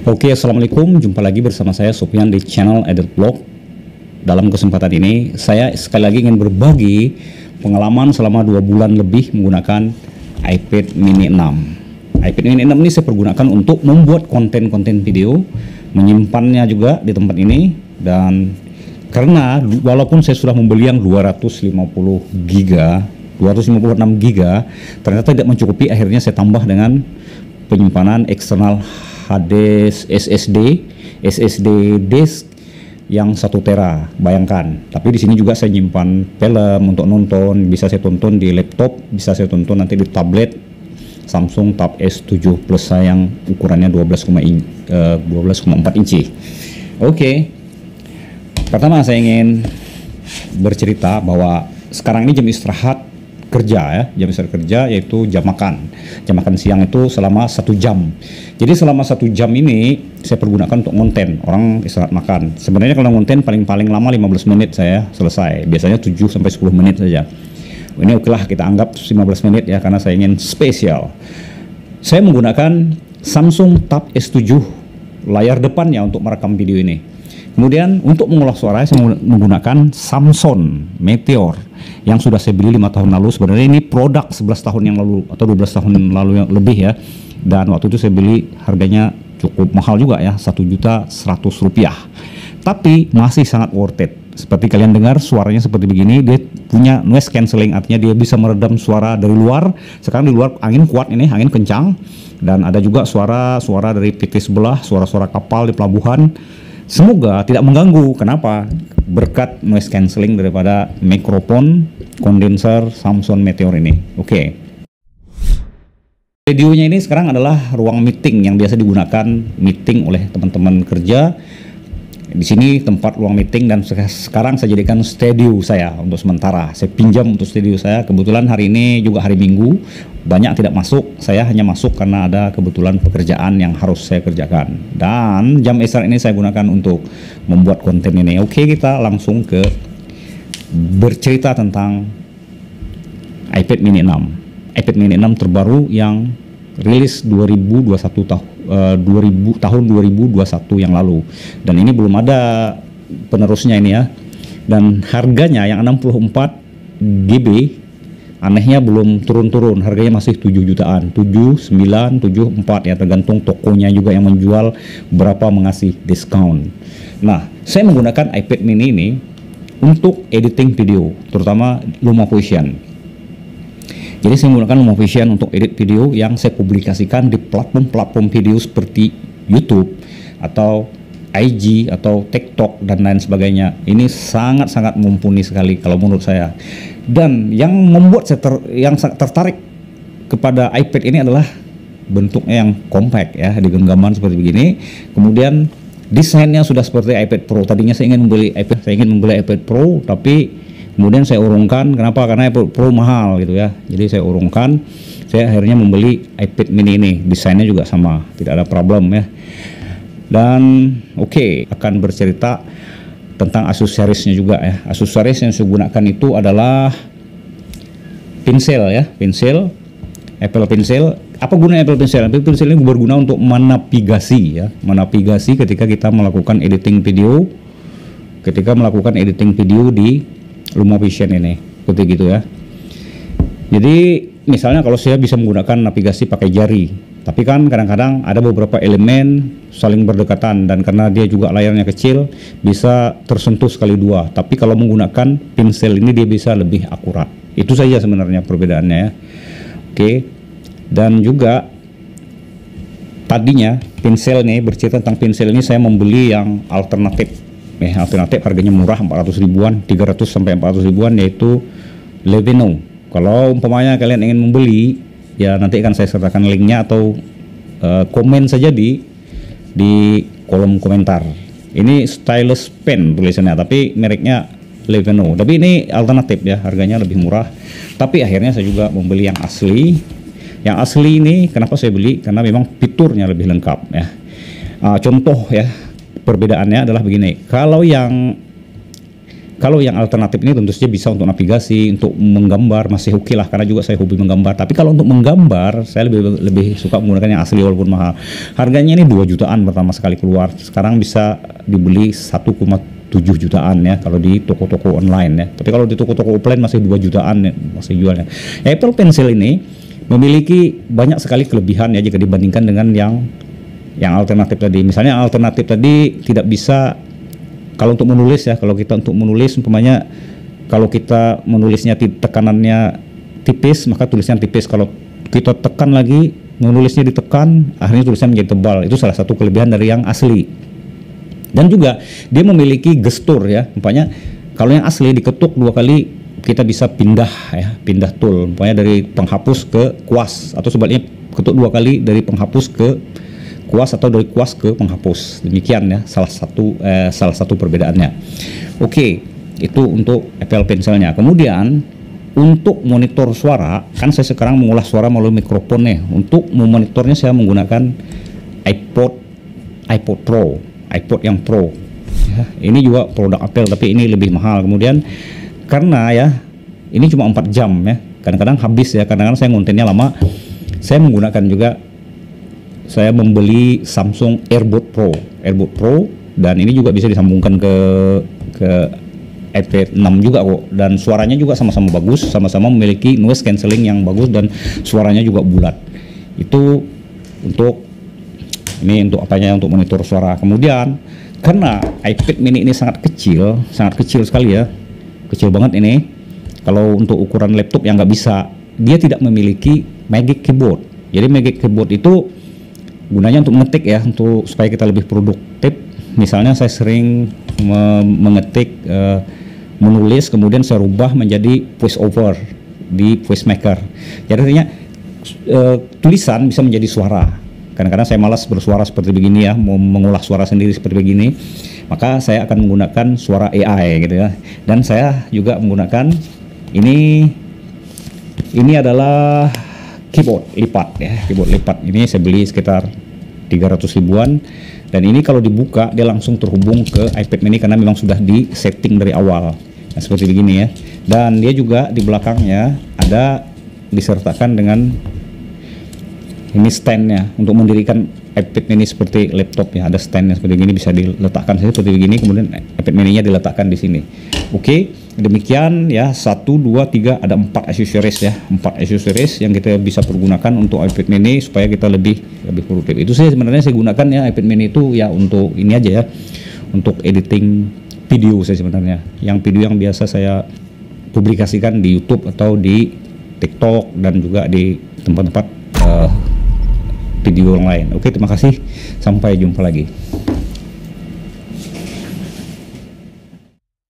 Oke, assalamualaikum. Jumpa lagi bersama saya Sopyan di channel Edit Blog. Dalam kesempatan ini, saya sekali lagi ingin berbagi pengalaman selama 2 bulan lebih menggunakan iPad mini 6. iPad mini 6 ini saya pergunakan untuk membuat konten-konten video, menyimpannya juga di tempat ini. Dan karena walaupun saya sudah membeli yang 256 GB, ternyata tidak mencukupi. Akhirnya saya tambah dengan penyimpanan eksternal SSD disk yang 1 tera, bayangkan. Tapi di sini juga saya nyimpan film untuk nonton, bisa saya tonton di laptop, bisa saya tonton nanti di tablet Samsung Tab S7 Plus saya yang ukurannya 12,4 inci. Oke. Pertama saya ingin bercerita bahwa sekarang ini jam istirahat kerja ya, jam istirahat kerja yaitu jam makan siang itu selama 1 jam. Jadi selama 1 jam ini saya pergunakan untuk ngonten. Orang istirahat makan, sebenarnya kalau ngonten paling lama 15 menit saya selesai, biasanya 7 sampai 10 menit saja. Ini oke lah, kita anggap 15 menit ya, karena saya ingin spesial. Saya menggunakan Samsung Tab S7 layar depannya untuk merekam video ini. Kemudian untuk mengolah suara saya menggunakan Samsung Meteor yang sudah saya beli 5 tahun lalu. Sebenarnya ini produk 11 tahun yang lalu atau 12 tahun yang lalu yang lebih ya. Dan waktu itu saya beli harganya cukup mahal juga ya, Rp1.100.000. Tapi masih sangat worth it. Seperti kalian dengar suaranya seperti begini, dia punya noise cancelling, artinya dia bisa meredam suara dari luar. Sekarang di luar angin kuat ini, angin kencang, dan ada juga suara dari PT sebelah, suara-suara kapal di pelabuhan. Semoga tidak mengganggu. Kenapa? Berkat noise cancelling daripada mikrofon kondenser Samsung Meteor ini. Oke. Videonya ini sekarang adalah ruang meeting yang biasa digunakan meeting oleh teman-teman kerja. Di sini tempat ruang meeting, dan sekarang saya jadikan studio saya untuk sementara. Saya pinjam untuk studio saya. Kebetulan hari ini juga hari Minggu, banyak tidak masuk. Saya hanya masuk karena ada kebetulan pekerjaan yang harus saya kerjakan. Dan jam istirahat ini saya gunakan untuk membuat konten ini. Oke, kita langsung ke bercerita tentang iPad mini 6. iPad mini 6 terbaru yang rilis 2021 tahun 2021 yang lalu, dan ini belum ada penerusnya ini ya. Dan harganya yang 64 GB anehnya belum turun-turun, harganya masih 7 jutaan, 7, 9, 7, 4 ya, tergantung tokonya juga yang menjual berapa mengasih diskon. Nah, saya menggunakan iPad mini ini untuk editing video, terutama Lumafusion. Jadi saya menggunakan Lumafusion untuk edit video yang saya publikasikan di platform-platform video seperti YouTube atau IG atau TikTok dan lain sebagainya. Ini sangat-sangat mumpuni sekali kalau menurut saya. Dan yang membuat saya sangat tertarik kepada iPad ini adalah bentuknya yang compact ya, di genggaman seperti begini. Kemudian desainnya sudah seperti iPad Pro. Tadinya saya ingin membeli iPad Pro, tapi kemudian saya urungkan. Kenapa? Karena iPad Pro mahal gitu ya. Jadi saya urungkan. Saya akhirnya membeli iPad mini ini. Desainnya juga sama, tidak ada problem ya. Dan oke, akan bercerita tentang aksesorisnya juga ya. Aksesoris yang saya gunakan itu adalah pensil ya, Apple Pencil. Apa gunanya Apple Pencil? Apple Pencil ini berguna untuk menavigasi ya, menavigasi ketika kita melakukan editing video, di Lumafusion ini, seperti gitu ya. Jadi misalnya kalau saya bisa menggunakan navigasi pakai jari, tapi kan kadang-kadang ada beberapa elemen saling berdekatan, dan karena dia juga layarnya kecil bisa tersentuh sekali dua. Tapi kalau menggunakan pensil ini dia bisa lebih akurat. Itu saja sebenarnya perbedaannya ya. Oke. Dan juga tadinya pensil nih, bercerita tentang pensil ini, saya membeli yang alternatif. Alternatif harganya murah, 400 ribuan, 300 sampai 400 ribuan, yaitu Levino. Kalau umpamanya kalian ingin membeli ya, nanti akan saya sertakan linknya atau komen saja di kolom komentar. Ini stylus pen tulisannya, tapi mereknya Levino. Tapi ini alternatif ya, harganya lebih murah. Tapi akhirnya saya juga membeli yang asli. Yang asli ini kenapa saya beli? Karena memang fiturnya lebih lengkap ya. Contoh ya, perbedaannya adalah begini. Kalau Kalau yang alternatif ini tentu saja bisa untuk navigasi, untuk menggambar masih oke lah, karena juga saya hobi menggambar. Tapi kalau untuk menggambar saya lebih suka menggunakan yang asli walaupun mahal. Harganya ini 2 jutaan pertama sekali keluar. Sekarang bisa dibeli 1,7 jutaan ya kalau di toko-toko online ya. Tapi kalau di toko-toko offline masih 2 jutaan ya, masih jualnya. Apple Pencil ini memiliki banyak sekali kelebihan ya jika dibandingkan dengan yang alternatif tadi. Misalnya alternatif tadi tidak bisa kalau untuk menulis ya, kalau kita untuk menulis umpamanya kalau kita menulisnya tekanannya tipis maka tulisnya tipis, kalau kita tekan lagi menulisnya ditekan akhirnya tulisnya menjadi tebal. Itu salah satu kelebihan dari yang asli. Dan juga dia memiliki gestur ya, umpamanya kalau yang asli diketuk 2 kali kita bisa pindah ya, pindah tool umpamanya dari penghapus ke kuas, atau sebaliknya ketuk 2 kali dari penghapus ke kuas atau dari kuas ke penghapus. Demikian ya salah satu perbedaannya. Oke, itu untuk Apple Pencilnya. Kemudian untuk monitor suara, kan saya sekarang mengolah suara melalui mikrofon nih. Untuk memonitornya saya menggunakan iPod Pro, iPod yang Pro ya, ini juga produk Apple tapi ini lebih mahal. Kemudian karena ya ini cuma 4 jam ya, kadang-kadang habis ya, kadang-kadang saya ngontennya lama, saya menggunakan juga, saya membeli Samsung AirPod Pro, dan ini juga bisa disambungkan ke iPad 6 juga kok, dan suaranya juga sama-sama bagus, sama-sama memiliki noise cancelling yang bagus dan suaranya juga bulat. Itu untuk apanya, untuk monitor suara. Kemudian karena iPad mini ini sangat kecil sekali ya, kecil banget ini. Kalau untuk ukuran laptop yang nggak bisa, dia tidak memiliki Magic Keyboard. Jadi Magic Keyboard itu gunanya untuk mengetik ya, untuk supaya kita lebih produktif. Misalnya saya sering mengetik, menulis, kemudian saya rubah menjadi voice over di voice maker. Jadi artinya tulisan bisa menjadi suara. Kadang-kadang saya malas bersuara seperti begini ya, mau mengolah suara sendiri seperti begini, maka saya akan menggunakan suara AI gitu ya. Dan saya juga menggunakan ini adalah keyboard lipat ya, keyboard lipat. Ini saya beli sekitar 300 ribuan, dan ini kalau dibuka dia langsung terhubung ke iPad mini karena memang sudah di setting dari awal. Nah, seperti begini ya. Dan dia juga di belakangnya ada disertakan dengan ini standnya untuk mendirikan iPad mini seperti laptop ya, ada standnya seperti ini, bisa diletakkan seperti begini, kemudian iPad mini-nya diletakkan di sini. Oke, demikian ya, 1, 2, 3, ada 4 aksesoris ya, 4 aksesoris yang kita bisa pergunakan untuk iPad mini supaya kita lebih produktif. Itu sih sebenarnya saya gunakan ya, iPad mini itu ya untuk ini aja ya, untuk editing video saya sebenarnya. Yang video yang biasa saya publikasikan di YouTube atau di TikTok dan juga di tempat-tempat video yang lain. Oke, terima kasih. Sampai jumpa lagi.